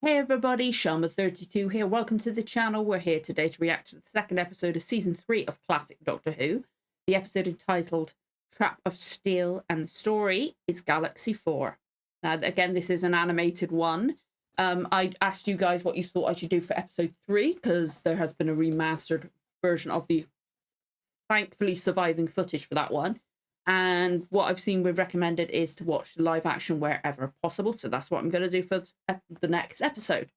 Hey everybody, Sharma32 here. Welcome to the channel. We're here today to react to the second episode of Season 3 of Classic Doctor Who. The episode is titled Trap of Steel and the story is Galaxy 4. Now, again, this is an animated one. I asked you guys what you thought I should do for episode 3 because there has been a remastered version of the thankfully surviving footage for that one. And what I've seen recommended is to watch live action wherever possible. So that's what I'm going to do for the next episode.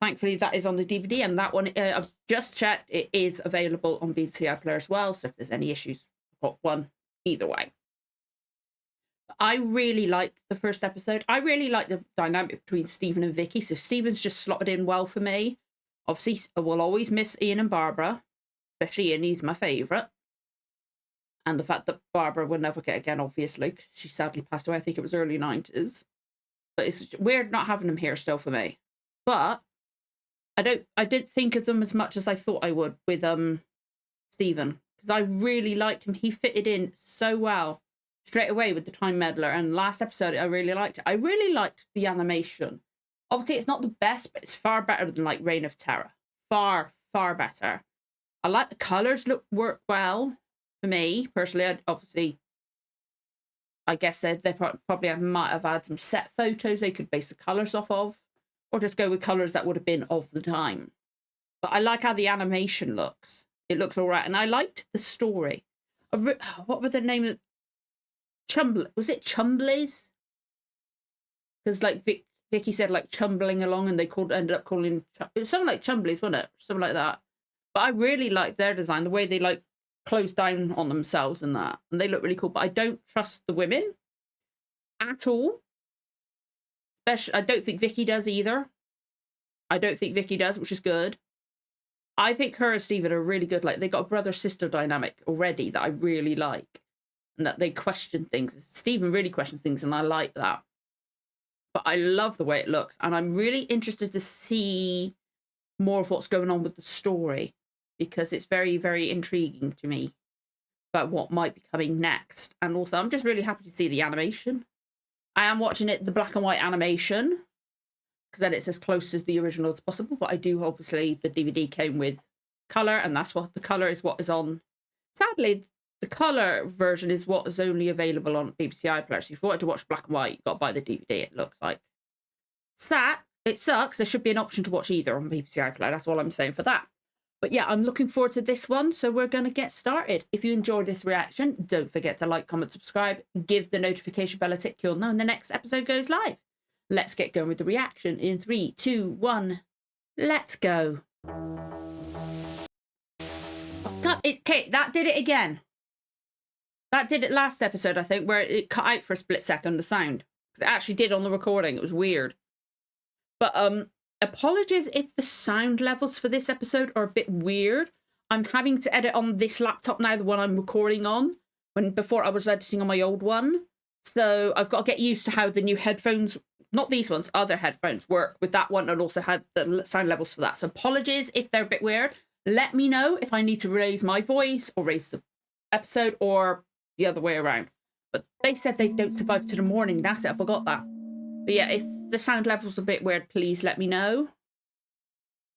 Thankfully, that is on the DVD. And that one, I've just checked, it is available on BBC iPlayer as well. So if there's any issues, I've got one either way. I really liked the first episode. I really like the dynamic between Stephen and Vicki. So Stephen's just slotted in well for me. Obviously, I will always miss Ian and Barbara. Especially Ian, he's my favourite. And the fact that Barbara will never get again, obviously, because she sadly passed away. I think it was early 90s. But it's weird not having them here still for me. But I didn't think of them as much as I thought I would with Stephen. Because I really liked him. He fitted in so well straight away with the Time Meddler. And last episode, I really liked it. I really liked the animation. Obviously, it's not the best, but it's far better than like Reign of Terror. Far, far better. I like the colours work well. For me, personally, I guess they probably might have had some set photos they could base the colours off of, or just go with colours that would have been of the time. But I like how the animation looks. It looks all right. And I liked the story. What was the name of it? Was it Chumblies? Because like Vicky said, like chumbling along, and they ended up calling it was something like Chumblies, wasn't it? Something like that. But I really liked their design, the way they like close down on themselves and that, and they look really cool. But I don't trust the women at all. Especially, I don't think Vicki does either. I don't think Vicki does, which is good. I think her and Stephen are really good. Like, they got a brother-sister dynamic already that I really like, and that they question things. Stephen really questions things, and I like that. But I love the way it looks, and I'm really interested to see more of what's going on with the story, because it's very, very intriguing to me about what might be coming next. And also, I'm just really happy to see the animation. I am watching it, the black and white animation, because then it's as close as the original as possible. But I do, obviously, the DVD came with colour, and that's what the colour is what is on. Sadly, the colour version is what is only available on BBC iPlayer. So if you wanted to watch black and white, you've got to buy the DVD, it looks like. Sad, it sucks. There should be an option to watch either on BBC iPlayer. That's all I'm saying for that. But yeah, I'm looking forward to this one, so we're going to get started. If you enjoyed this reaction, don't forget to like, comment, subscribe, give the notification bell a tick. You'll know when the next episode goes live. Let's get going with the reaction in 3, 2, 1. Let's go. Oh, God, okay, that did it again. That did it last episode, I think, where it cut out for a split second, the sound. It actually did on the recording. It was weird. But, apologies if the sound levels for this episode are a bit weird. I'm having to edit on this laptop now, the one I'm recording on, before I was editing on my old one. So I've got to get used to how the new headphones, not these ones, other headphones work with that one, and also had the sound levels for that. So apologies if they're a bit weird. Let me know if I need to raise my voice or raise the episode or the other way around. But they said they don't survive to the morning. That's it. I forgot that. But yeah, if the sound level's a bit weird, please let me know.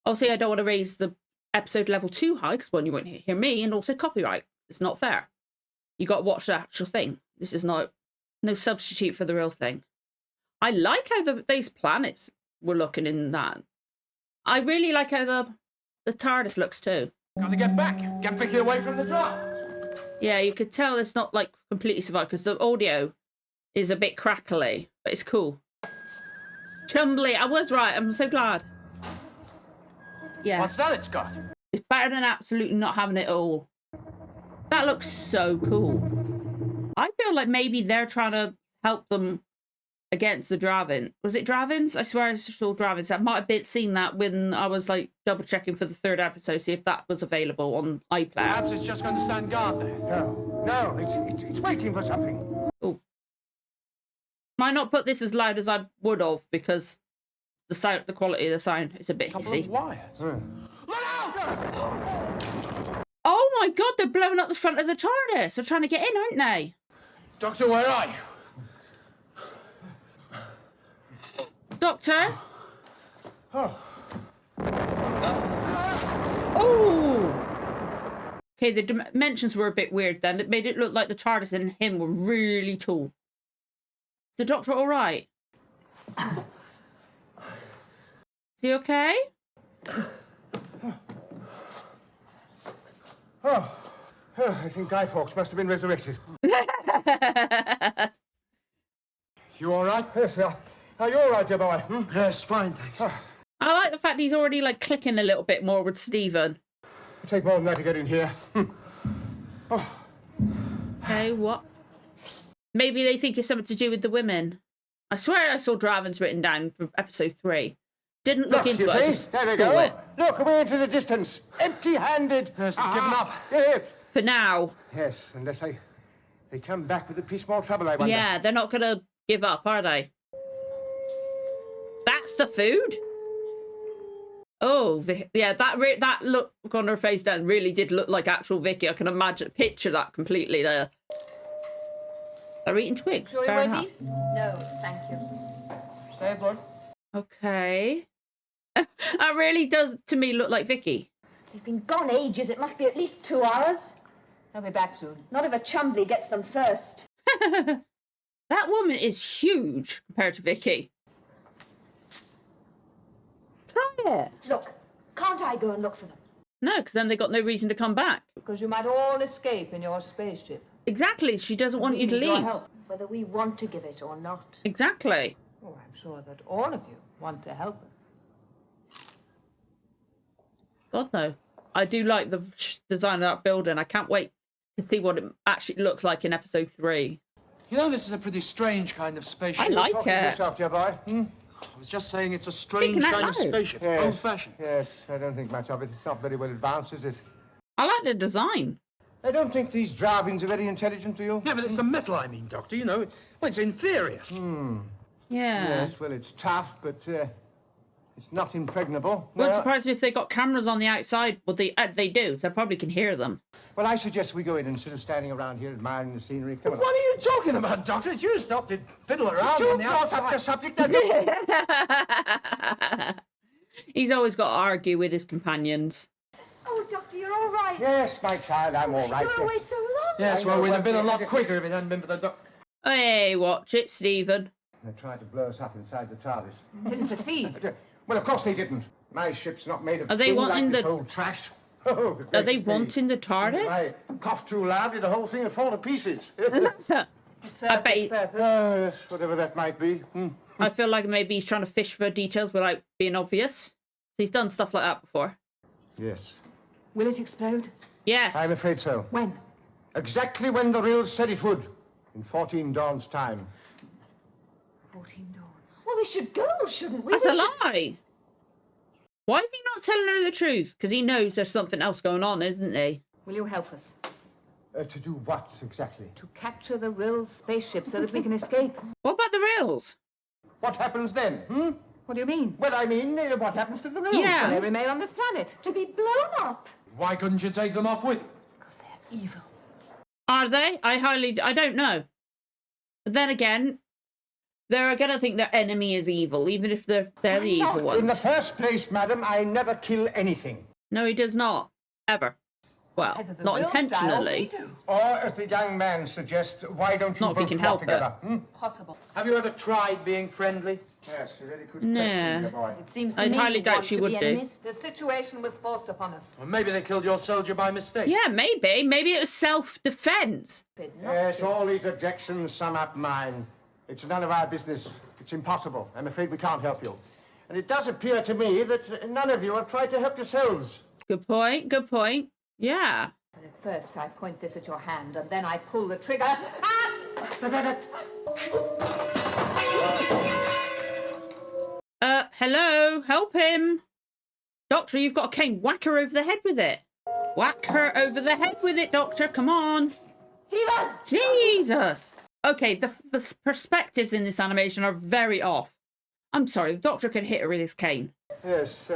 Obviously, I don't want to raise the episode level too high, because one, you won't hear me, and also copyright. It's not fair. You got to watch the actual thing. This is no substitute for the real thing. I like how these planets were looking in that. I really like how the TARDIS looks too. Gotta get back. Get Vicki away from the draft. Yeah, you could tell it's not like completely survived, because the audio is a bit crackly, but it's cool. Chumbly, I was right. I'm so glad. Yeah. What's that it's got? It's better than absolutely not having it all. That looks so cool. I feel like maybe they're trying to help them against the Dravin. Was it Dravins? I swear I saw Dravins. I might have seen that when I was like double checking for the third episode, see if that was available on iPlayer. Perhaps it's just going to stand guard there. No, it's waiting for something. Oh. Might not put this as loud as I would have, because the quality of the sound is a bit hissy. Wires. Look out! Oh my God, they're blowing up the front of the TARDIS. They're trying to get in, aren't they? Doctor, where are you? Doctor? Oh. Oh! Okay, the dimensions were a bit weird then. It made it look like the TARDIS and him were really tall. Is the Doctor all right? Is he okay? Oh. I think Guy Fawkes must have been resurrected. You all right? Yes, sir. Are you all right, dear boy? Yes, fine, thanks. I like the fact he's already like clicking a little bit more with Stephen. It'll take more than that to get in here. Oh. Okay, what? Maybe they think it's something to do with the women. I swear I saw Draven's written down from episode 3. Didn't look into it. I just there we saw go. it. Look away into the distance. Empty-handed. Yes, they've given up. Yes. For now. Yes, unless they come back with a piece more trouble, I wonder. Yeah, they're not going to give up, are they? That's the food? Oh, yeah, that look on her face then really did look like actual Vicky. I can picture that completely there. They're eating twigs. Sure you're Fair ready? enough. No, thank you. Very good. Okay. That really does, to me, look like Vicky. They've been gone ages. It must be at least 2 hours. They'll be back soon. Not if a Chumbly gets them first. That woman is huge compared to Vicky. Try it. Look, can't I go and look for them? No, because then they got no reason to come back. Because you might all escape in your spaceship. Exactly. She doesn't want you to need your leave. help. Whether we want to give it or not. Exactly. Oh, I'm sure that all of you want to help us. God, no. I do like the design of that building. I can't wait to see what it actually looks like in episode 3. You know, this is a pretty strange kind of spaceship. I like Talking to it. yourself, dear boy. I was just saying it's a strange Speaking out kind of loud. spaceship. Yes. Old-fashioned. Yes, I don't think much of it. It's not very well advanced, is it? I like the design. I don't think these Dravins are very intelligent, do you? Yeah, but it's the metal, I mean, Doctor. You know, well, it's inferior. Yeah. Yes, well, it's tough, but it's not impregnable. Wouldn't No. surprise me if they got cameras on the outside. Well, they do. They probably can hear them. Well, I suggest we go in instead of standing around here admiring the scenery. Come on. What are you talking about, Doctor? It's you stopped to fiddle around You on the brought up outside. the subject, have you? He's always got to argue with his companions. Oh, Doctor, you're all right. Yes, my child, I'm all right. You're away so long. Yes, I well, know, we'd have been a but- lot quicker if it hadn't been for the doctor. Hey, watch it, Stephen. They tried to blow us up inside the TARDIS. Didn't succeed. Well, of course they didn't. My ship's not made of Are they tin wanting like this the- old trash. Oh, good Are they gracious me. wanting the If TARDIS? I coughed too loudly, the whole thing would fall to pieces. It served bet its he- purpose. Yes, whatever that might be. I feel like maybe he's trying to fish for details without being obvious. He's done stuff like that before. Yes. Will it explode? Yes. I'm afraid so. When? Exactly when the Rills said it would. In 14 Dawn's time. 14 dawns. Well, we should go, shouldn't we? That's We a should- lie. Why is he not telling her the truth? Because he knows there's something else going on, isn't he? Will you help us? To do what exactly? To capture the Rills spaceship so that we can escape. What about the Rills? What happens then? What do you mean? Well, I mean, what happens to the Rills? Yeah. Will they remain on this planet? To be blown up. Why couldn't you take them off with you? Because they're evil. Are they? I don't know. But then again, they're going to think their enemy is evil, even if they're the evil Not in the ones. first place, madam, I never kill anything. No, he does not. Ever. Well, Either the not Rills die or we intentionally. do. Or, as the young man suggests, why don't you Not if he both can walk help it. together? Possible. Have you ever tried being friendly? Yes, a very good Nah. question, dear boy. It seems to I'd me highly you doubt want she to would be do. enemies. The situation was forced upon us. Or maybe they killed your soldier by mistake. Yeah, maybe. Maybe it was self-defense. Yes, all these objections sum up mine. It's none of our business. It's impossible. I'm afraid we can't help you. And it does appear to me that none of you have tried to help yourselves. Good point. Good point. Yeah. But at first I point this at your hand and then I pull the trigger. Ah! Hello, help him. Doctor, you've got a cane. Whack her over the head with it. Whack her over the head with it, Doctor. Come on. Stephen! Jesus. Okay, the perspectives in this animation are very off. I'm sorry, the Doctor could hit her with his cane. Yes,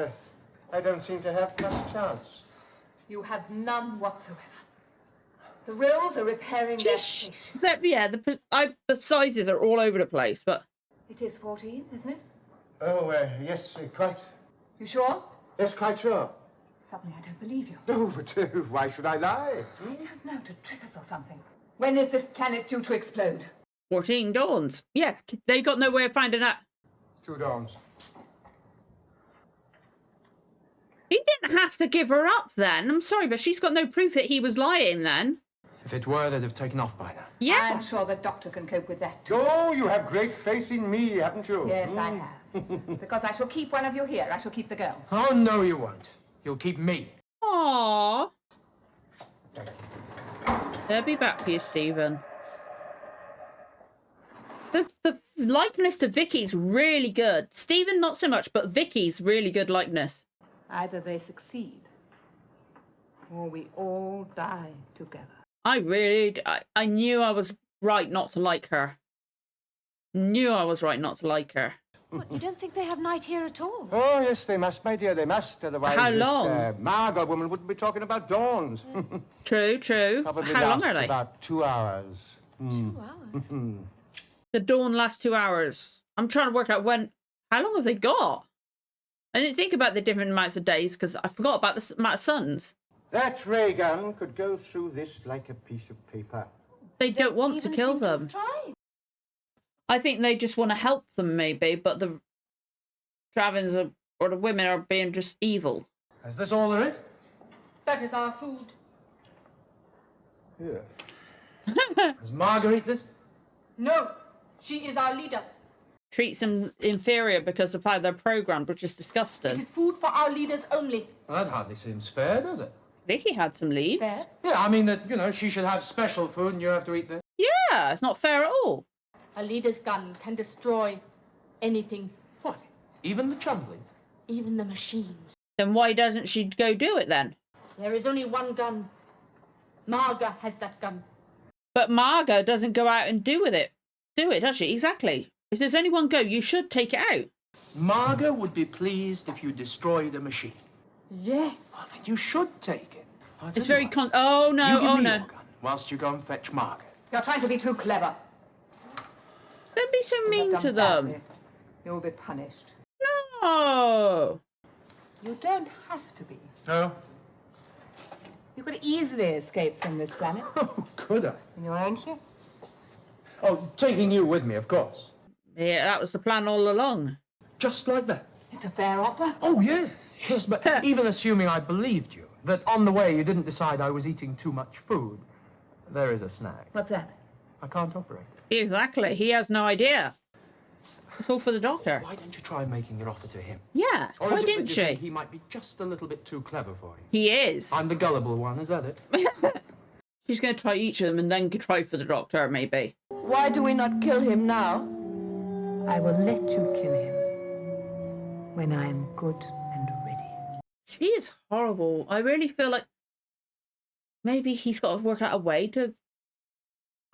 I don't seem to have much chance. You have none whatsoever. The Rills are repairing their Sheesh. station. Yeah, the sizes are all over the place, but It is 14, isn't it? Oh, yes, quite. You sure? Yes, quite sure. Suddenly, I don't believe you. No, but why should I lie? I don't know, to trick us or something. When is this planet due to explode? 14 dawns. Yes, they got no way of finding out. 2 dawns. He didn't have to give her up then. I'm sorry, but she's got no proof that he was lying then. If it were, they'd have taken off by now. Yeah. I'm sure the Doctor can cope with that, too. Oh, you have great faith in me, haven't you? Yes, I have. Because I shall keep one of you here. I shall keep the girl. Oh, no, you won't. You'll keep me. Aww. They'll be back for you, Stephen. The likeness to Vicky's really good. Stephen, not so much, but Vicky's really good likeness. Either they succeed, or we all die together. I knew I was right not to like her. Knew I was right not to like her. What, you don't think they have night here at all? Oh, yes, they must, my dear, they must. Otherwise, How this long? Maaga woman wouldn't be talking about dawns. True, true. Probably How long lasts are they? about 2 hours. 2 hours? The dawn lasts 2 hours. I'm trying to work out how long have they got? I didn't think about the different amounts of days because I forgot about the amount of suns. That ray gun could go through this like a piece of paper. They don't want to Even kill seem to have them. tried. I think they just want to help them maybe, but the Dravins or the women are being just evil. Is this all there is? That is our food. Here. Has Margaret this? No, she is our leader. Treats them inferior because of how they're programmed, which is It disgusting. is food for our leaders only. Well, that hardly seems fair, does it? Vicky had some leaves. Fair? Yeah, I mean that, she should have special food and you have to eat this. Yeah, it's not fair at all. A leader's gun can destroy anything, What? Even the chumbling? even the machines. Then why doesn't she go do it then? There is only one gun. Maaga has that gun. But Maaga doesn't go out and do it, does she? Exactly. If there's only one go, you should take it out. Marga would be pleased if you destroyed a machine. Yes. Well, then you should take it. I'll tell It's you very what. oh no, You give oh me no. your gun whilst you go and fetch Marga. You're trying to be too clever. Don't be so mean You've to done them. badly. You'll be punished. No. You don't have to be. No? You could easily escape from this planet. Oh, could I? In your own ship. Oh, taking you with me, of course. Yeah, that was the plan all along. Just like that. It's a fair offer. Oh, yes. Yes, but even assuming I believed you, that on the way you didn't decide I was eating too much food, there is a snag. What's that? I can't operate it. Exactly. He has no idea. It's all for the doctor. Why don't you try making an offer to him? Yeah. Or Why is it didn't that you think she? he might be just a little bit too clever for you? He is. I'm the gullible one, is that it? She's going to try each of them and then try for the doctor, maybe. Why do we not kill him now? I will let you kill him when I am good and ready. She is horrible. I really feel like maybe he's got to work out a way to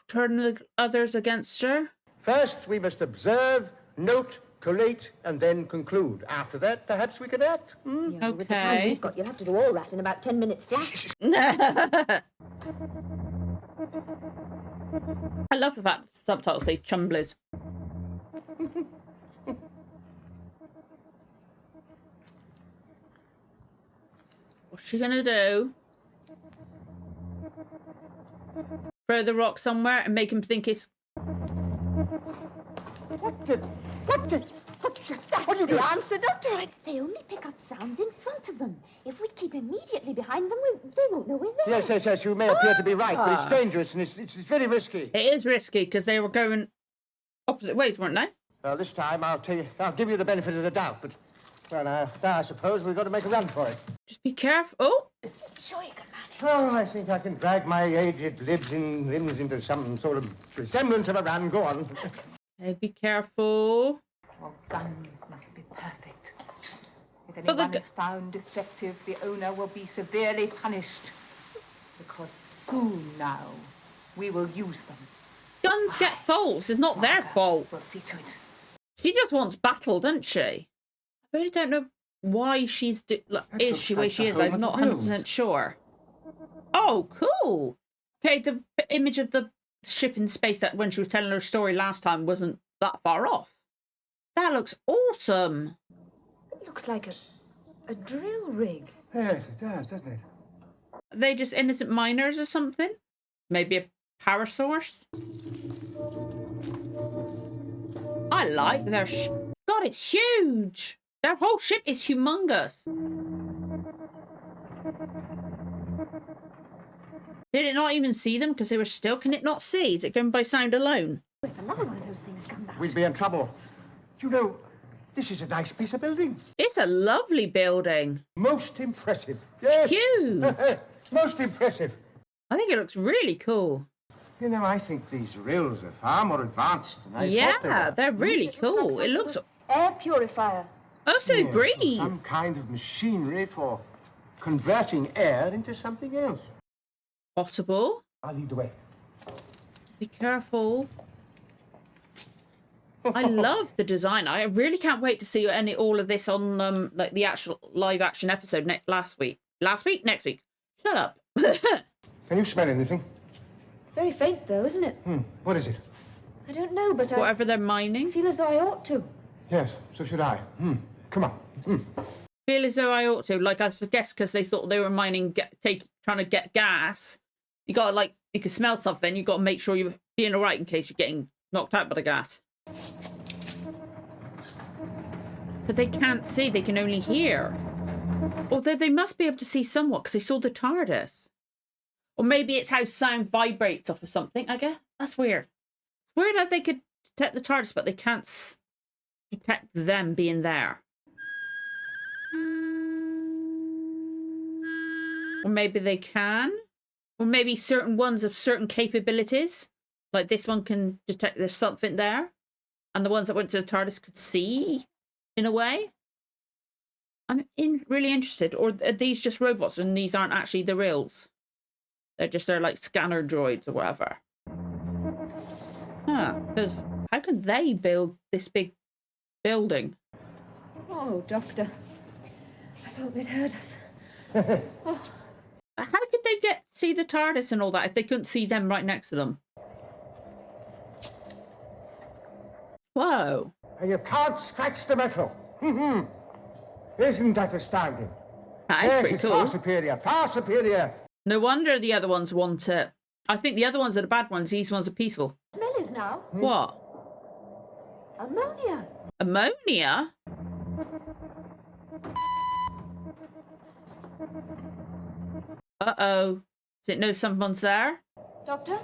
turn the others against her. First, we must observe, note, collate, and then conclude. After that, perhaps we can act. Yeah, With the time Okay. we've got, you'll have to do all that in about 10 minutes flat. I love the fact the subtitles say chumblies. What's she gonna do? Throw the rock somewhere and make him think it's... What are you The doing? answer, Doctor. They only pick up sounds in front of them. If we keep immediately behind them, they won't know we're there. Yes, you may appear to be right, but it's dangerous and it's very risky. It is risky because they were going opposite ways, weren't they? Well, this time I'll give you the benefit of the doubt, but, well, now I suppose we've got to make a run for it. Just be careful. Oh! Sure you can manage. Oh, I think I can drag my aged limbs into some sort of resemblance of a run. Go on. Hey, be careful. Your guns must be perfect. If But the anyone gu- is found defective, the owner will be severely punished. Because soon now, we will use them. Guns get faults. It's not their fault. We'll see to it. She just wants battle, doesn't she? I really don't know why she's is looks she the way like she the is. home I'm of the not 100% Rills. sure. Oh, cool. Okay, the image of the ship in space that when she was telling her story last time wasn't that far off. That looks awesome. It looks like a drill rig. Yes, it does, doesn't it? Are they just innocent miners or something? Maybe a power source? I like their God, it's huge! Their whole ship is humongous. Did it not even see them because they were still? Can it not see? Is it going by sound alone? If another one of those things comes out. We'd be in trouble. You know, this is a nice piece of building. It's a lovely building. Most impressive. It's Yes. huge. Most impressive. I think it looks really cool. You know, I think these Rills are far more advanced than I thought they Yeah, were. they're really cool. It looks... Air purifier. Oh, so they Yes, breathe. Some kind of machinery for converting air into something else. Possible. I'll lead the way. Be careful. I love the design. I really can't wait to see all of this on like the actual live action episode next week. Next week. Shut up. Can you smell anything? Very faint, though, isn't it? What is it? I don't know, but I Whatever they're mining. feel as though I ought to. Yes, so should I. Come on. Feel as though I ought to. Like, I guess because they thought they were mining, trying to get gas. You got to, like, you can smell something. You got to make sure you're being all right in case you're getting knocked out by the gas. So they can't see. They can only hear. Although they must be able to see somewhat because they saw the TARDIS. Or maybe it's how sound vibrates off of something, I guess. That's weird. It's weird that they could detect the TARDIS, but they can't detect them being there. Or maybe they can. Or maybe certain ones have certain capabilities. Like this one can detect there's something there. And the ones that went to the TARDIS could see, in a way. I'm really interested. Or are these just robots and these aren't actually the Rills? They're like scanner droids or whatever. Huh. Because how can they build this big building? Oh, Doctor. I thought they'd heard us. How could they see the TARDIS and all that if they couldn't see them right next to them? Whoa. And you can't scratch the metal. Isn't that astounding? That is Yes, pretty it's cool. far superior, far superior. No wonder the other ones want it. I think the other ones are the bad ones. These ones are peaceful. Smell is now What? ammonia. Ammonia? Uh-oh. Does it know someone's there? Doctor,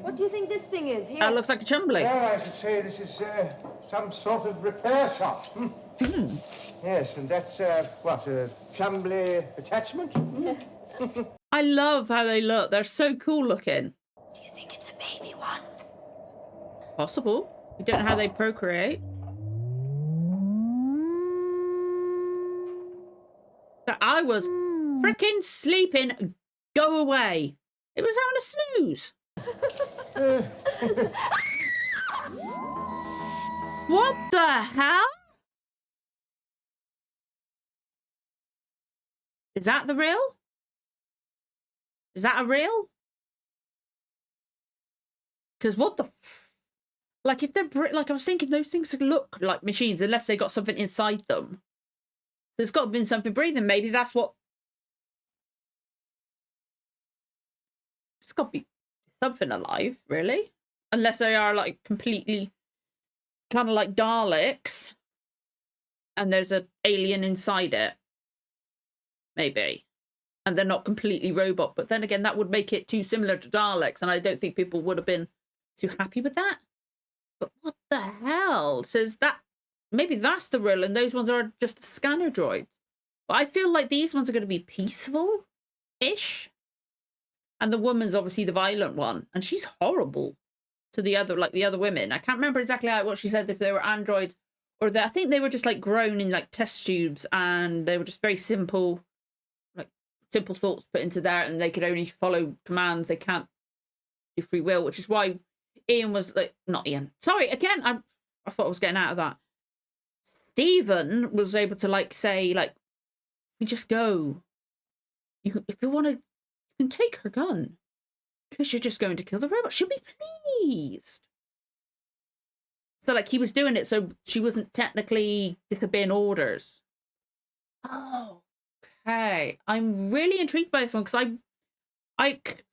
what do you think this thing is here? That looks like a chumbly. Well, I should say this is some sort of repair shop. Yes, and that's, what, a Chumbly attachment? I love how they look. They're so cool looking. Do you think it's a baby one? Possible. We don't know how they procreate. I was freaking sleeping. Go away. It was having a snooze. What the hell? Is that the Rill? Is that a Rill? Because what the... Like, if they're... Like, I was thinking those things look like machines unless they got something inside them. There's got to be something breathing. Maybe that's what... It's got to be something alive, really. Unless they are, like, completely... Kind of like Daleks. And there's an alien inside it. Maybe. And they're not completely robot. But then again, that would make it too similar to Daleks. And I don't think people would have been too happy with that. But what the hell? Says that... Maybe that's the Rill and those ones are just scanner droids. But I feel like these ones are going to be peaceful-ish. And the woman's obviously the violent one. And she's horrible to the other, like the other women. I can't remember exactly what she said, if they were androids or I think they were just like grown in like test tubes and they were just very simple, like simple thoughts put into there and they could only follow commands. They can't do free will, which is why Ian was like, not Ian. Sorry, again, I thought I was getting out of that. Stephen was able to like say like, we just go. If you want to, you can take her gun because you're just going to kill the robot. She'll be pleased. So like he was doing it so she wasn't technically disobeying orders. Oh, okay. I'm really intrigued by this one because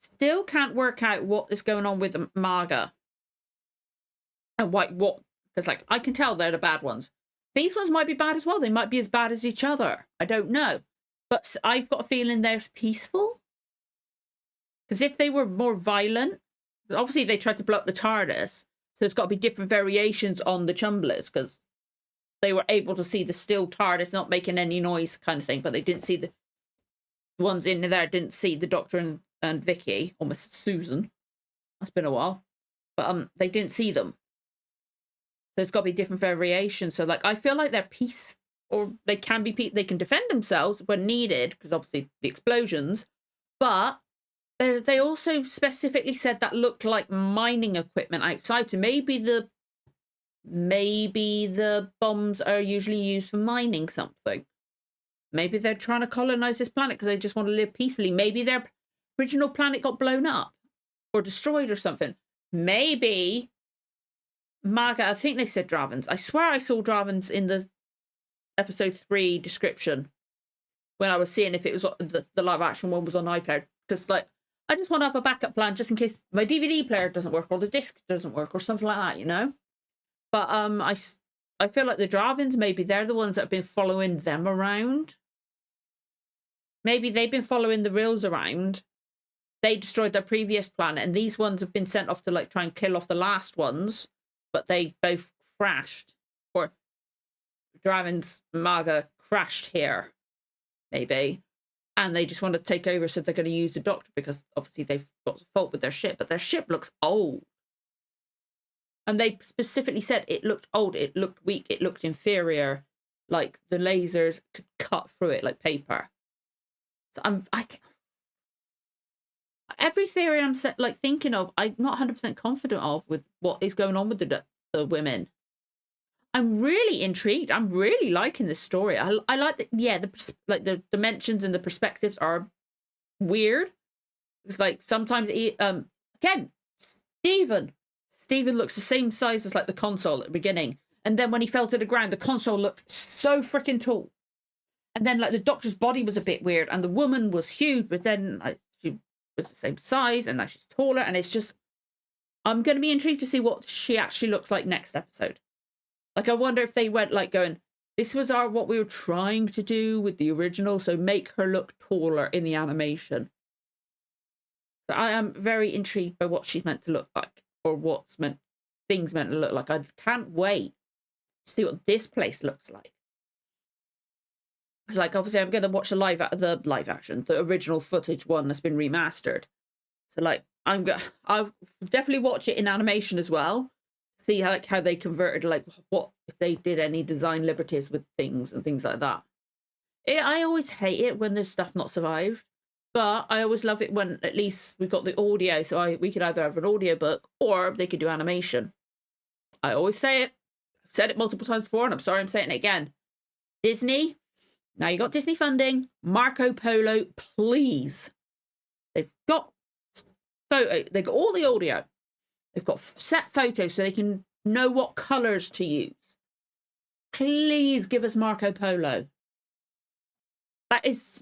still can't work out what is going on with Maaga and what because like I can tell they're the bad ones. These ones might be bad as well. They might be as bad as each other. I don't know, but I've got a feeling they're peaceful. Because if they were more violent, obviously they tried to blow up the TARDIS, so it's got to be different variations on the Chumblers because they were able to see the still TARDIS not making any noise kind of thing, but they didn't see the ones in there, didn't see the Doctor and Vicki, or Miss Susan. That's been a while. But they didn't see them. So it's got to be different variations. So like I feel like they're peace, or they can be they can defend themselves when needed, because obviously the explosions, but they also specifically said that looked like mining equipment outside. So maybe the bombs are usually used for mining something. Maybe they're trying to colonize this planet because they just want to live peacefully. Maybe their original planet got blown up or destroyed or something. Maybe Maaga, I think they said Dravens. I swear I saw Dravens in the episode 3 description when I was seeing if it was the live action one was on iPlayer. Because like I just want to have a backup plan just in case my DVD player doesn't work or the disc doesn't work or something like that, you know? But I feel like the Dravens, maybe they're the ones that have been following them around. Maybe they've been following the Rills around. They destroyed their previous planet, and these ones have been sent off to like try and kill off the last ones, but they both crashed. Or Dravens Maaga crashed here, maybe. And they just want to take over, so they're going to use the Doctor because obviously they've got a fault with their ship, but their ship looks old. And they specifically said it looked old, it looked weak, it looked inferior. Like the lasers could cut through it like paper. So every theory I'm like thinking of, I'm not 100% confident of with what is going on with the women. I'm really intrigued. I'm really liking this story. I like that. Yeah, the dimensions and the perspectives are weird. It's like sometimes again, Stephen looks the same size as like the console at the beginning, and then when he fell to the ground, the console looked so freaking tall. And then like the Doctor's body was a bit weird, and the woman was huge, but then like, she was the same size, and now she's taller, and it's just I'm going to be intrigued to see what she actually looks like next episode. Like, I wonder if they went like going, this was what we were trying to do with the original, so make her look taller in the animation. So I am very intrigued by what she's meant to look like, or things meant to look like. I can't wait to see what this place looks like. Because, like, obviously, I'm going to watch the live action, the original footage one that's been remastered. So, like, I'll definitely watch it in animation as well. See how they converted, like, what if they did any design liberties with things and things like that. I always hate it when there's stuff not survived, but I always love it when at least we've got the audio, so we could either have an audio book or they could do animation. I always say it. I've said it multiple times before, and I'm sorry I'm saying it again. Disney, now you got Disney funding. Marco Polo, please. They've got they've got all the audio. They've got set photos so they can know what colours to use. Please give us Marco Polo. That is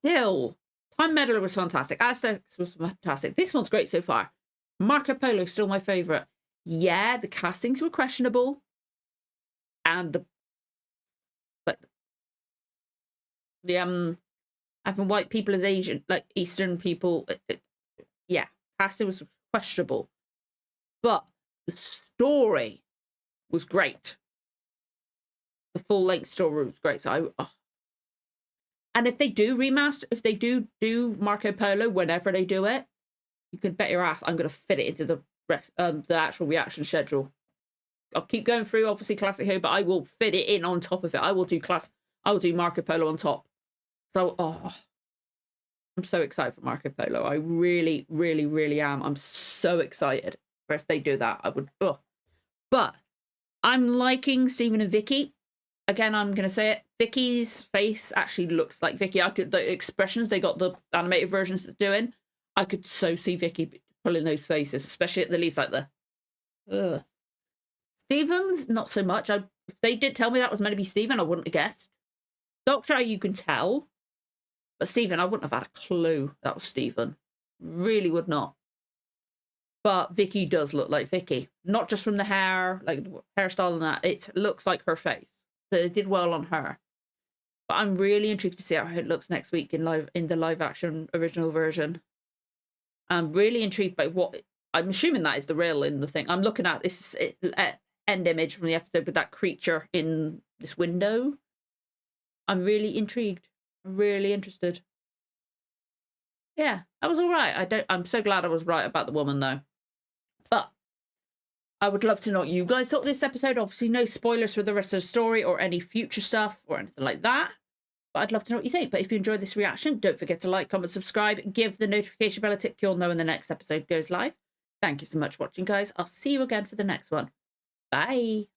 still... Time Meddler was fantastic. Aztecs was fantastic. This one's great so far. Marco Polo is still my favourite. Yeah, the castings were questionable. And having white people as Asian, like Eastern people, yeah, casting was questionable. But the story was great. The full-length story was great. So And if they do remaster, if they do Marco Polo, whenever they do it, you can bet your ass I'm going to fit it into the actual reaction schedule. I'll keep going through, obviously, Classic Who, but I will fit it in on top of it. I will do Marco Polo on top. So, I'm so excited for Marco Polo. I really, really, really am. I'm so excited for if they do that. I would. But I'm liking Stephen and Vicki. Again, I'm going to say it. Vicky's face actually looks like Vicki. The expressions they got the animated versions doing, I could so see Vicki pulling those faces, especially at the least like the. Stephen, not so much. If they did tell me that was meant to be Stephen, I wouldn't have guessed. Doctor, you can tell. But Stephen, I wouldn't have had a clue that was Stephen. Really would not. But Vicky does look like Vicky. Not just from the hair, like hairstyle and that. It looks like her face. So it did well on her. But I'm really intrigued to see how it looks next week in the live action original version. I'm really intrigued by what... I'm assuming that is the Rill in the thing. I'm looking at this end image from the episode with that creature in this window. I'm really intrigued. I'm really interested. Yeah, that was all right. I'm so glad I was right about the woman, though. But I would love to know what you guys thought of this episode. Obviously, no spoilers for the rest of the story or any future stuff or anything like that. But I'd love to know what you think. But if you enjoyed this reaction, don't forget to like, comment, subscribe, give the notification bell a tick. You'll know when the next episode goes live. Thank you so much for watching, guys. I'll see you again for the next one. Bye.